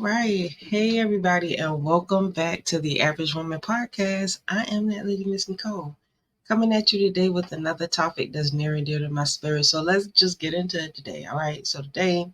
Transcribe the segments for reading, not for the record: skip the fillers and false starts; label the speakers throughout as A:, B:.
A: right. Hey, everybody, and welcome back to the Average Woman Podcast. I am that lady, Miss Nicole, coming at you today with another topic that's near and dear to my spirit. So let's just get into it today. All right. So today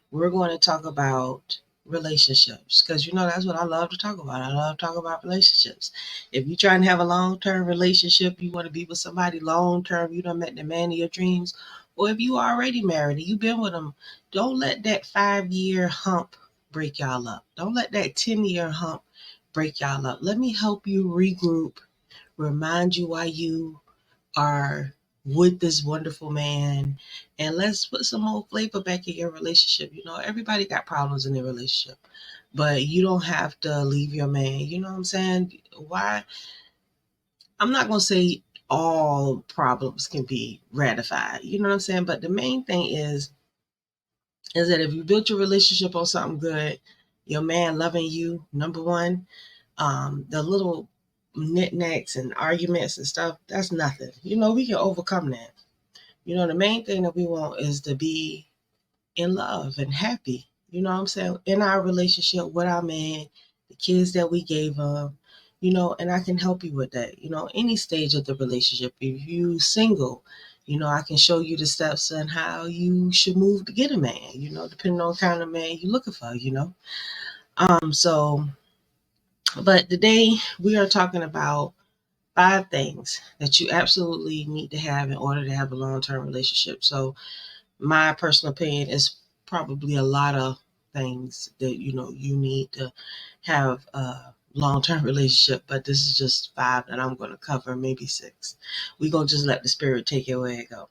A: we're going to talk about relationships because that's what I love to talk about. I love to talk about relationships. If you're trying to have a long-term relationship, you want to be with somebody long-term, you done met the man of your dreams, or if you already married and you've been with them, don't let that 5-year hump break y'all up. Don't let that 10-year hump break y'all up. Let me help you regroup, remind you why you are with this wonderful man, and let's put some more flavor back in your relationship. Everybody got problems in their relationship, but you don't have to leave your man. You know what I'm saying? Why? I'm not going to say all problems can be ratified. You know what I'm saying? But the main thing is that if you built your relationship on something good, your man loving you, number one, the little knickknacks and arguments and stuff, that's nothing. We can overcome that. The main thing that we want is to be in love and happy. You know what I'm saying? In our relationship with our man, the kids that we gave him, and I can help you with that. Any stage of the relationship. If you single, I can show you the steps and how you should move to get a man, depending on kind of man you're looking for. So but today we are talking about 5 things that you absolutely need to have in order to have a long-term relationship. So my personal opinion is probably a lot of things that you need to have a long-term relationship, but this is just 5 that I'm going to cover, maybe 6. We're going to just let the spirit take it where it go.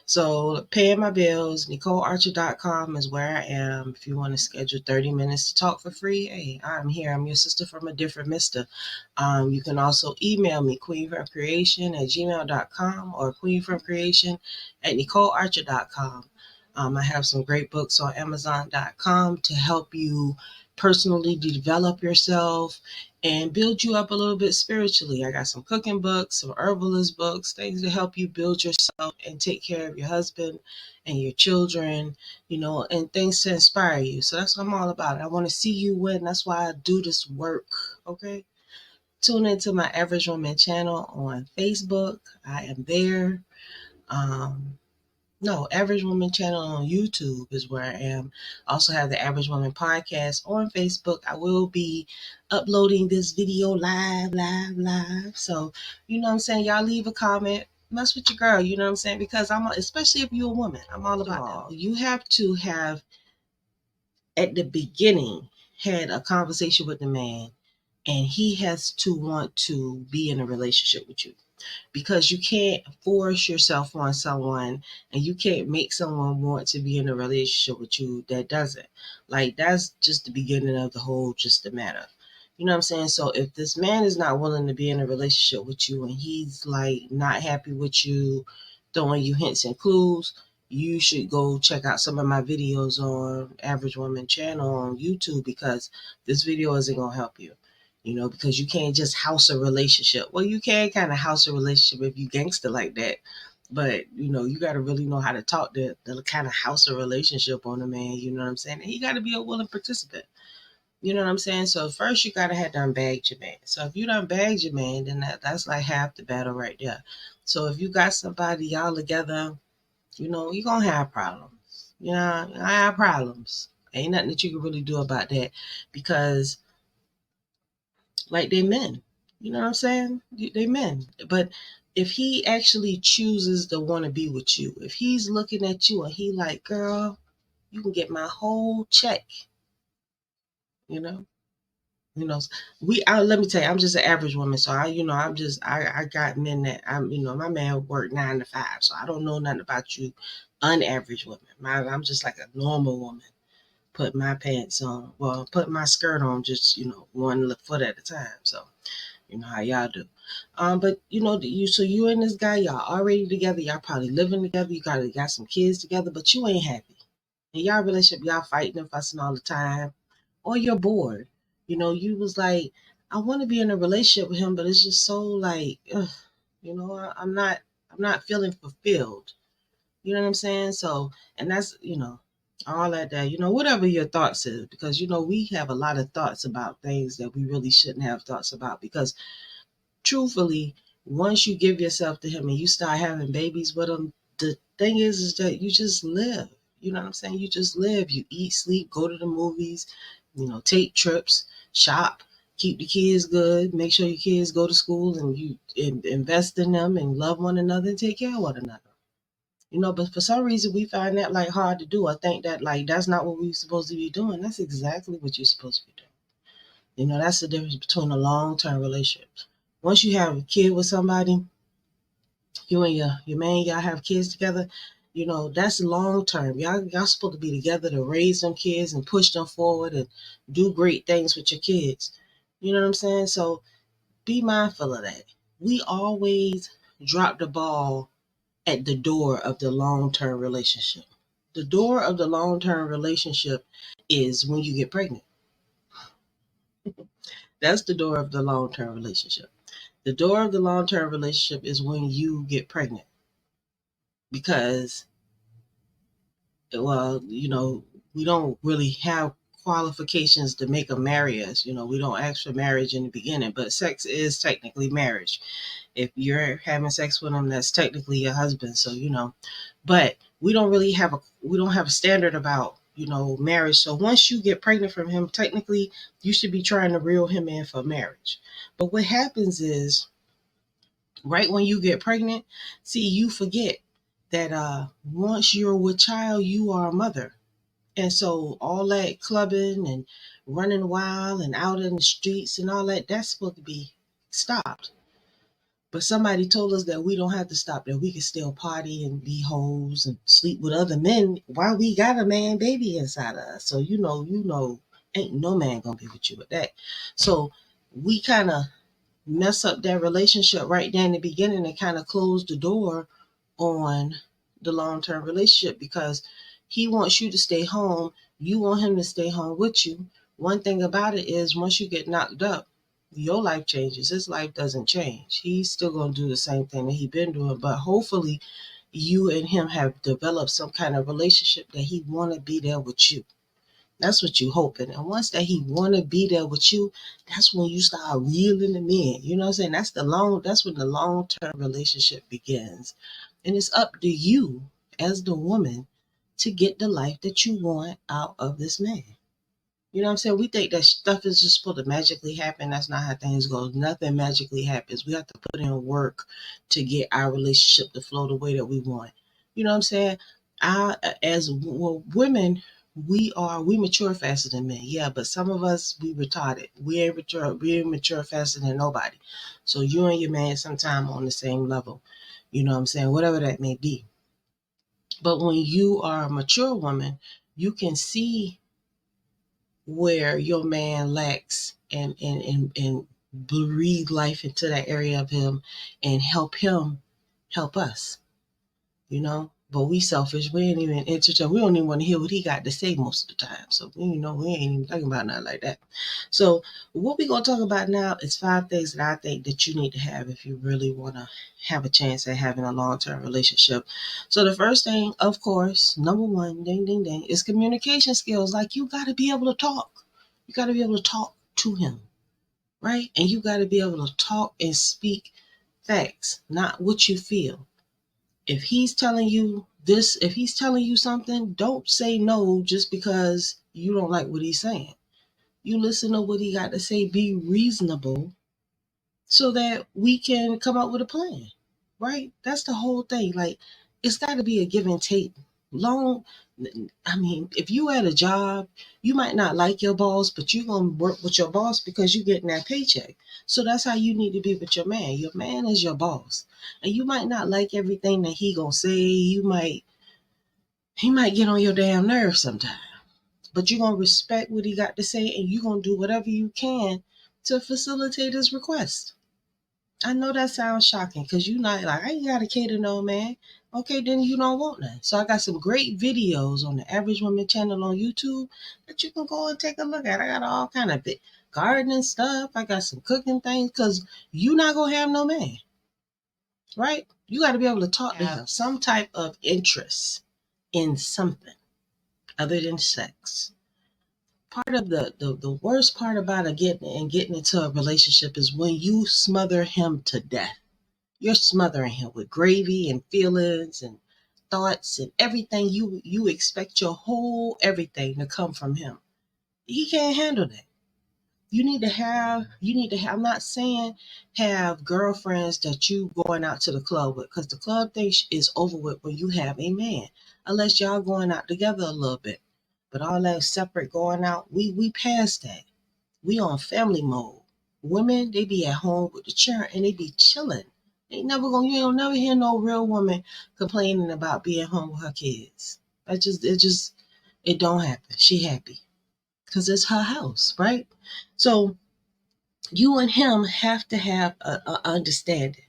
A: So paying my bills, NicoleArcher.com is where I am. If you want to schedule 30 minutes to talk for free, hey, I'm here. I'm your sister from a different mister. You can also email me, queenfromcreation@gmail.com or queenfromcreation@NicoleArcher.com. I have some great books on Amazon.com to help you personally develop yourself and build you up a little bit spiritually. I got some cooking books, some herbalist books, things to help you build yourself and take care of your husband and your children, and things to inspire you. So that's what I'm all about. I want to see you win. That's why I do this work. Okay. Tune into my Average Woman channel on Facebook. I am there. No, Average Woman channel on YouTube is where I am. I also have the Average Woman podcast on Facebook. I will be uploading this video live. So, you know what I'm saying? Y'all leave a comment. Mess with your girl, you know what I'm saying? Because especially if you're a woman, I'm all about that. You have to have, at the beginning, had a conversation with the man, and he has to want to be in a relationship with you, because you can't force yourself on someone, and you can't make someone want to be in a relationship with you that doesn't. Like, that's just the beginning of the whole, just the matter. You know what I'm saying? So if this man is not willing to be in a relationship with you, and he's like not happy with you, throwing you hints and clues, you should go check out some of my videos on Average Woman channel on YouTube, because this video isn't going to help you. Because you can't just house a relationship. Well, you can kind of house a relationship if you gangster like that. But, you got to really know how to talk to kind of house a relationship on a man, you know what I'm saying? And you got to be a willing participant. You know what I'm saying? So first you got to have done bagged your man. So if you done bagged your man, then that's like half the battle right there. So if you got somebody, y'all together, you're going to have problems. I have problems. Ain't nothing that you can really do about that, because like, they men. You know what I'm saying? They men. But if he actually chooses to want to be with you, if he's looking at you and he like, girl, you can get my whole check, you know? Let me tell you, I'm just an average woman. So I got men that my man worked 9 to 5. So I don't know nothing about you unaverage women. I'm just like a normal woman. Put my pants on, put my skirt on just, one foot at a time. So, how y'all do. But you and this guy, y'all already together, y'all probably living together, you got some kids together, but you ain't happy. In y'all relationship, y'all fighting and fussing all the time, or you're bored. You was like, I want to be in a relationship with him, but it's just so like, ugh, I'm not feeling fulfilled. You know what I'm saying? So, and that's, all that, whatever your thoughts is, because we have a lot of thoughts about things that we really shouldn't have thoughts about, because truthfully, once you give yourself to him and you start having babies with him, the thing is that you just live. You know what I'm saying? You just live. You eat, sleep, go to the movies, take trips, shop, keep the kids good, make sure your kids go to school, and you invest in them and love one another and take care of one another. But for some reason we find that like hard to do. I think that like that's not what we're supposed to be doing. That's exactly what you're supposed to be doing. That's the difference between a long-term relationship. Once you have a kid with somebody, you and your man, y'all have kids together, that's long term. Y'all supposed to be together to raise them kids and push them forward and do great things with your kids. You know what I'm saying? So be mindful of that. We always drop the ball at the door of the long term relationship. The door of the long term relationship is when you get pregnant. That's the door of the long term relationship. The door of the long term relationship is when you get pregnant, because, well, we don't really have qualifications to make them marry us. We don't ask for marriage in the beginning, but sex is technically marriage. If you're having sex with them, that's technically your husband. So, but we don't have a standard about, marriage. So once you get pregnant from him, technically you should be trying to reel him in for marriage. But what happens is, right when you get pregnant, see, you forget that once you're with child, you are a mother. And so all that clubbing and running wild and out in the streets and all that, that's supposed to be stopped. But somebody told us that we don't have to stop, that we can still party and be hoes and sleep with other men while we got a man baby inside of us. So ain't no man gonna be with you with that. So we kind of mess up that relationship right there in the beginning and kind of close the door on the long term relationship, because he wants you to stay home. You want him to stay home with you. One thing about it is, once you get knocked up, your life changes. His life doesn't change. He's still going to do the same thing that he's been doing, but hopefully you and him have developed some kind of relationship that he want to be there with you. That's what you hoping. And once that he want to be there with you, that's when you start reeling him in. You know what I'm saying? That's when the long-term relationship begins. And it's up to you as the woman to get the life that you want out of this man. You know what I'm saying? We think that stuff is just supposed to magically happen. That's not how things go. Nothing magically happens. We have to put in work to get our relationship to flow the way that we want. You know what I'm saying? Women, we mature faster than men. Yeah, but some of us, we retarded. We ain't mature faster than nobody. So you and your man sometime on the same level. You know what I'm saying? Whatever that may be. But when you are a mature woman, you can see where your man lacks, and breathe life into that area of him and him help us, But we selfish. We ain't even interested. We don't even want to hear what he got to say most of the time. So we ain't even talking about nothing like that. So what we gonna talk about now is 5 things that I think that you need to have if you really wanna have a chance at having a long-term relationship. So the first thing, of course, number one, ding ding ding, is communication skills. Like, you gotta be able to talk. You gotta be able to talk to him, right? And you gotta be able to talk and speak facts, not what you feel. If he's telling you something, don't say no just because you don't like what he's saying. You listen to what he got to say, be reasonable so that we can come up with a plan, right? That's the whole thing. Like, it's got to be a give and take. Long, I mean, if you at a job, you might not like your boss, but you're gonna work with your boss because you're getting that paycheck. So that's how you need to be with your man. Your man is your boss, and you might not like everything that he gonna say. He might get on your damn nerves sometimes, but you're gonna respect what he got to say, and you're gonna do whatever you can to facilitate his request. I know that sounds shocking because you not like, I ain't got to cater no man. Okay, then you don't want none. So I got some great videos on the Average Woman channel on YouTube that you can go and take a look at. I got all kind of big gardening stuff. I got some cooking things, because you not gonna have no man, right? You got to be able to talk to him, some type of interest in something. other than sex. Part of the worst part about getting into a relationship is when you smother him to death. You're smothering him with gravy and feelings and thoughts and everything. You expect your whole everything to come from him. He can't handle that. You need to have, I'm not saying have girlfriends that you going out to the club with, because the club thing is over with when you have a man, unless y'all going out together a little bit. But all that separate going out, we past that. We on family mode. Women, they be at home with the children and they be chilling. You don't never hear no real woman complaining about being home with her kids. It don't happen. She happy because it's her house, right? So you and him have to have a understanding.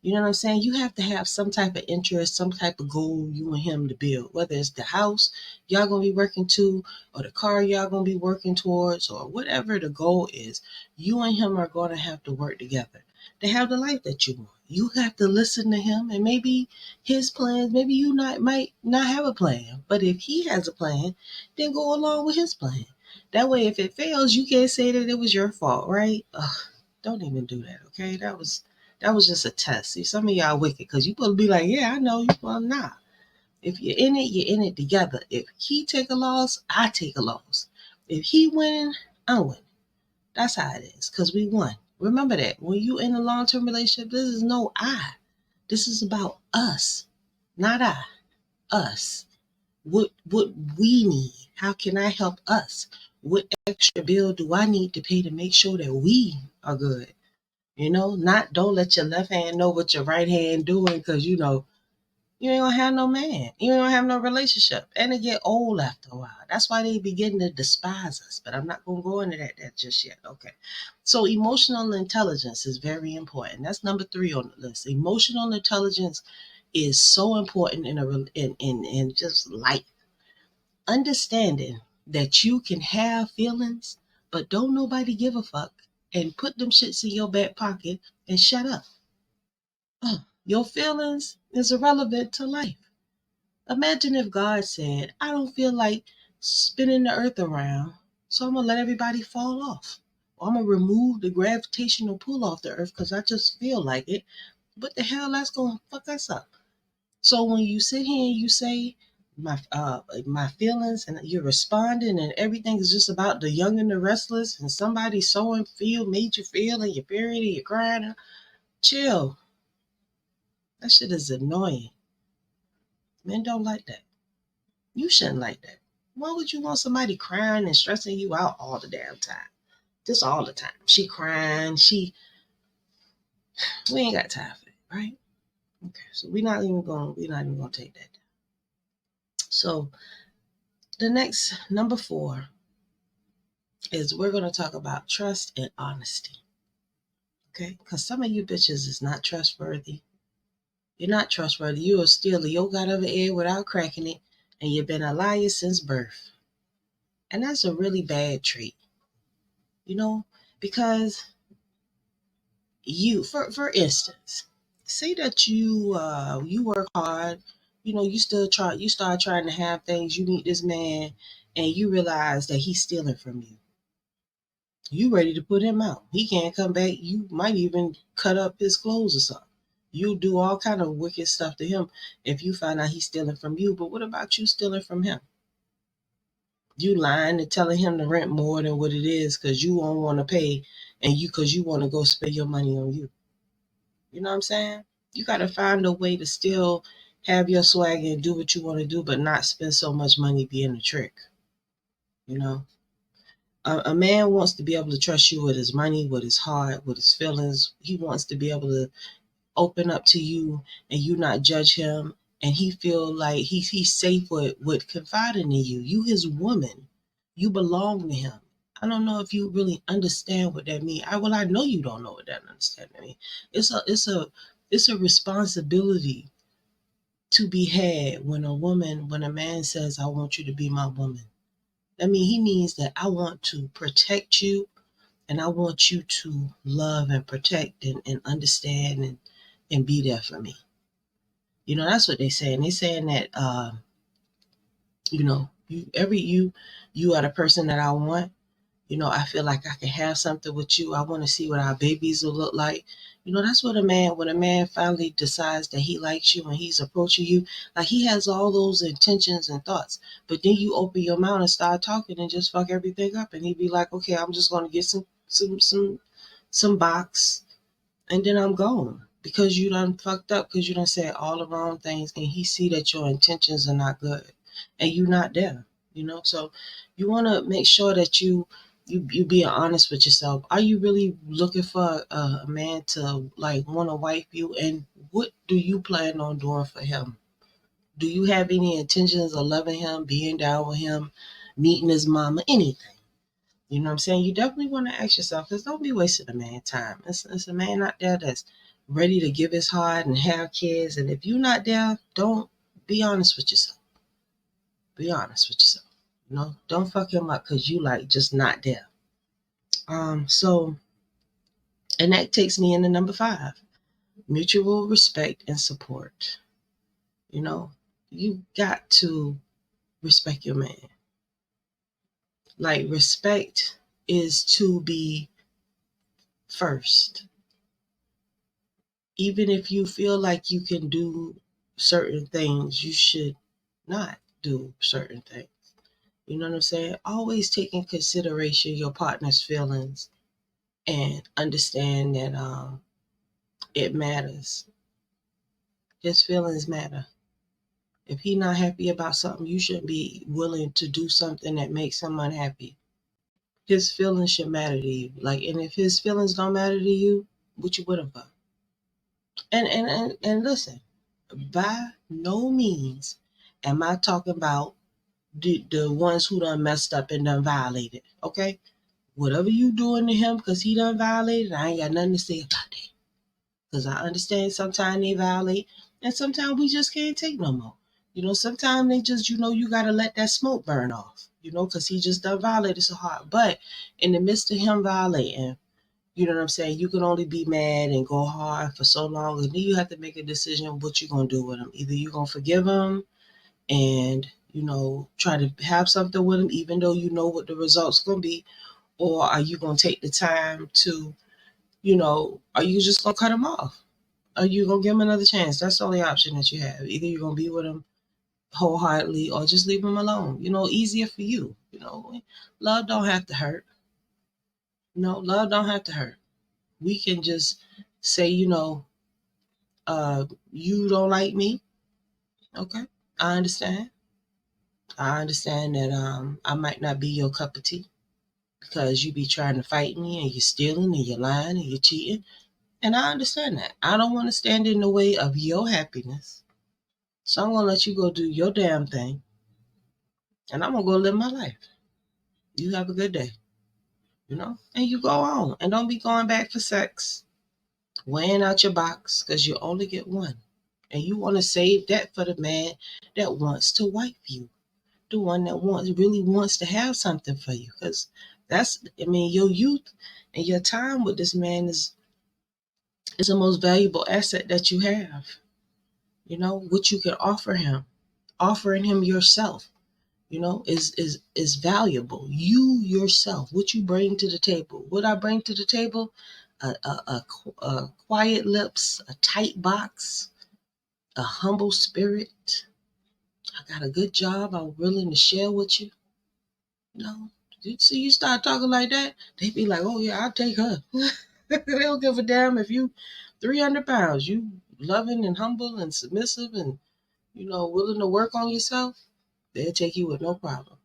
A: You know what I'm saying? You have to have some type of interest, some type of goal you and him to build, whether it's the house y'all gonna be working to, or the car y'all gonna be working towards, or whatever the goal is. You and him are gonna have to work together to have the life that you want. You have to listen to him, and maybe his plans. Maybe you might not have a plan, but if he has a plan, then go along with his plan. That way, if it fails, you can't say that it was your fault, right? Ugh, don't even do that, okay? That was just a test. See, some of y'all wicked because you supposed to be like, yeah, I know you. Well, nah. If you're in it, you're in it together. If he take a loss, I take a loss. If he win, I win. That's how it is because we won. Remember that when you in a long-term relationship, this is no I. This is about us, not I. Us. What we need. How can I help us? What extra bill do I need to pay to make sure that we are good? Not don't let your left hand know what your right hand doing, because you ain't gonna have no man. You ain't gonna have no relationship. And it get old after a while. That's why they begin to despise us. But I'm not gonna go into that just yet. Okay. So emotional intelligence is very important. That's number 3 on the list. Emotional intelligence is so important in just life. Understanding that you can have feelings, but don't nobody give a fuck, and put them shits in your back pocket and shut up. Your feelings is irrelevant to life. Imagine if God said, I don't feel like spinning the earth around, so I'm going to let everybody fall off. Or I'm going to remove the gravitational pull off the earth because I just feel like it. What the hell, that's going to fuck us up. So when you sit here and you say, my feelings, and you're responding, and everything is just about the young and the restless, and somebody made you feel, and you're buried and you're crying, chill. That shit is annoying. Men don't like that. You shouldn't like that. Why would you want somebody crying and stressing you out all the damn time? Just all the time. She crying. We ain't got time for it, right? Okay, so we're not even gonna take that. So the next number 4 is we're gonna talk about trust and honesty. Okay, because some of you bitches is not trustworthy. You're not trustworthy. You will steal the yolk out of an egg without cracking it, and you've been a liar since birth. And that's a really bad trait, you know, because for instance, say that you work hard, you start trying to have things, you meet this man, and you realize that he's stealing from you. You ready to put him out. He can't come back. You might even cut up his clothes or something. You do all kind of wicked stuff to him if you find out he's stealing from you. But what about you stealing from him? You lying and telling him to rent more than what it is because you won't want to pay, and because you want to go spend your money on you. You know what I'm saying? You got to find a way to still have your swag and do what you want to do, but not spend so much money being a trick. You know, a man wants to be able to trust you with his money, with his heart, with his feelings. He wants to be able to open up to you and you not judge him, and he feel like he's safe with confiding in you. You his woman. You belong to him. I don't know if you really understand what that means. I know you don't know what that understand means. It's a responsibility to be had when a man says, I want you to be my woman. I mean, he means that I want to protect you, and I want you to love and protect and understand and be there for me. That's what they're saying. They're saying that, You are the person that I want. I feel like I can have something with you. I want to see what our babies will look like. That's what when a man finally decides that he likes you and he's approaching you, like he has all those intentions and thoughts. But then you open your mouth and start talking and just fuck everything up. And he'd be like, okay, I'm just going to get some box and then I'm gone. Because you done fucked up, because you done said all the wrong things, and he see that your intentions are not good, and you not there. So you want to make sure that you being honest with yourself. Are you really looking for a man to like want to wife you, and what do you plan on doing for him? Do you have any intentions of loving him, being down with him, meeting his mama, anything? You know what I'm saying? You definitely want to ask yourself, because don't be wasting a man's time. It's a man out there that's ready to give his heart and have kids. And if you're not there, don't be honest with yourself. Be honest with yourself. Don't fuck him up because you like just not there. So, and that takes me into number 5, mutual respect and support. You got to respect your man. Like, respect is to be first. Even if you feel like you can do certain things, you should not do certain things. You know what I'm saying? Always take in consideration your partner's feelings and understand that it matters. His feelings matter. If he's not happy about something, you shouldn't be willing to do something that makes him unhappy. His feelings should matter to you. Like, and if his feelings don't matter to you, what you with him for? And listen, by no means am I talking about the ones who done messed up and done violated. Okay? Whatever you doing to him because he done violated, I ain't got nothing to say about that. Because I understand sometimes they violate and sometimes we just can't take no more. Sometimes they just, you got to let that smoke burn off, because he just done violated so hard. But in the midst of him violating, you know what I'm saying? You can only be mad and go hard for so long. And then you have to make a decision what you're going to do with him. Either you're going to forgive him and, try to have something with him, even though you know what the result's going to be. Or are you going to take the time to, are you just going to cut him off? Are you going to give him another chance? That's the only option that you have. Either you're going to be with him wholeheartedly or just leave him alone. Easier for you. Love don't have to hurt. Love don't have to hurt. We can just say, you don't like me. Okay. I understand. I understand that I might not be your cup of tea because you be trying to fight me and you're stealing and you're lying and you're cheating. And I understand that. I don't want to stand in the way of your happiness. So I'm going to let you go do your damn thing. And I'm going to go live my life. You have a good day. And you go on. And don't be going back for sex. Weighing out your box because you only get one. And you want to save that for the man that wants to wife you. The one that really wants to have something for you. Because your youth and your time with this man is the most valuable asset that you have. What you can offer him. Offering him yourself, is valuable. You yourself, what you bring to the table. What I bring to the table, a quiet lips, a tight box, a humble spirit. I got a good job I'm willing to share with you. You see, you start talking like that, they be like, oh yeah, I'll take her. They don't give a damn if you 300 pounds, you loving and humble and submissive and, willing to work on yourself, they'll take you with no problem.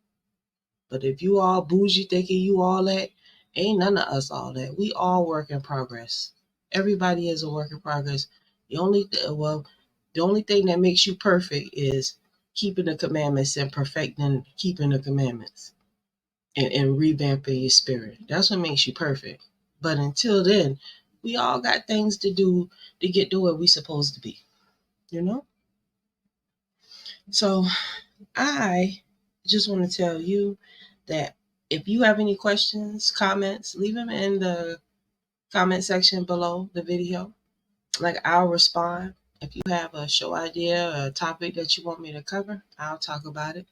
A: But if you all bougie thinking you all that, ain't none of us all that. We all work in progress. Everybody is a work in progress. The only thing that makes you perfect is keeping the commandments and perfecting keeping the commandments and revamping your spirit. That's what makes you perfect. But until then, we all got things to do to get to where we supposed to be. So I just want to tell you that if you have any questions, comments, leave them in the comment section below the video. Like, I'll respond. If you have a show idea or a topic that you want me to cover, I'll talk about it.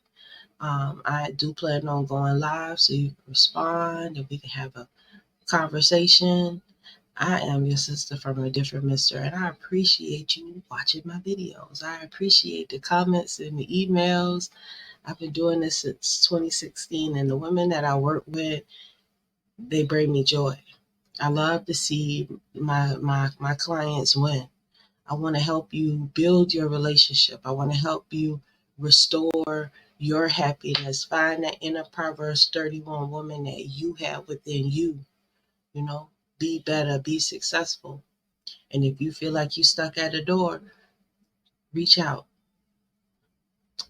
A: I do plan on going live so you can respond and we can have a conversation. I am your sister from a different mister, and I appreciate you watching my videos. I appreciate the comments and the emails. I've been doing this since 2016, and the women that I work with, they bring me joy. I love to see my clients win. I want to help you build your relationship. I want to help you restore your happiness. Find that inner Proverbs 31 woman that you have within you. You know, be better, be successful. And if you feel like you stuck at a door, reach out.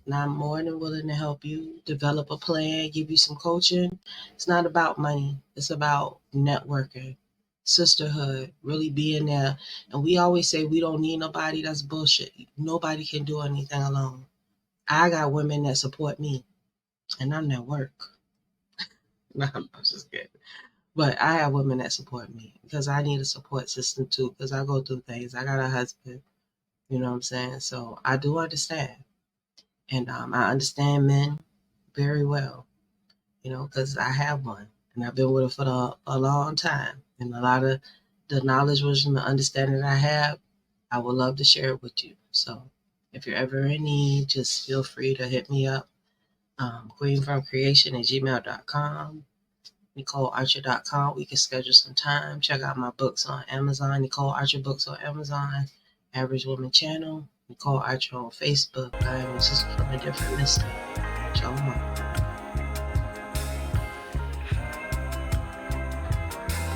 A: And I'm more than willing to help you develop a plan, give you some coaching. It's not about money. It's about networking, sisterhood, really being there. And we always say we don't need nobody. That's bullshit. Nobody can do anything alone. I got women that support me, and I'm at work. No, I'm just kidding. But I have women that support me because I need a support system too. Because I go through things. I got a husband. You know what I'm saying? So I do understand. And I understand men very well, because I have one and I've been with her for a long time. And a lot of the knowledge, wisdom, and understanding that I have, I would love to share it with you. So if you're ever in need, just feel free to hit me up. Queenfromcreation@gmail.com, NicoleArcher.com. We can schedule some time. Check out my books on Amazon, Nicole Archer Books on Amazon, Average Woman Channel, Nicole Archer on Facebook. I am your sister from a different mister. Shalom.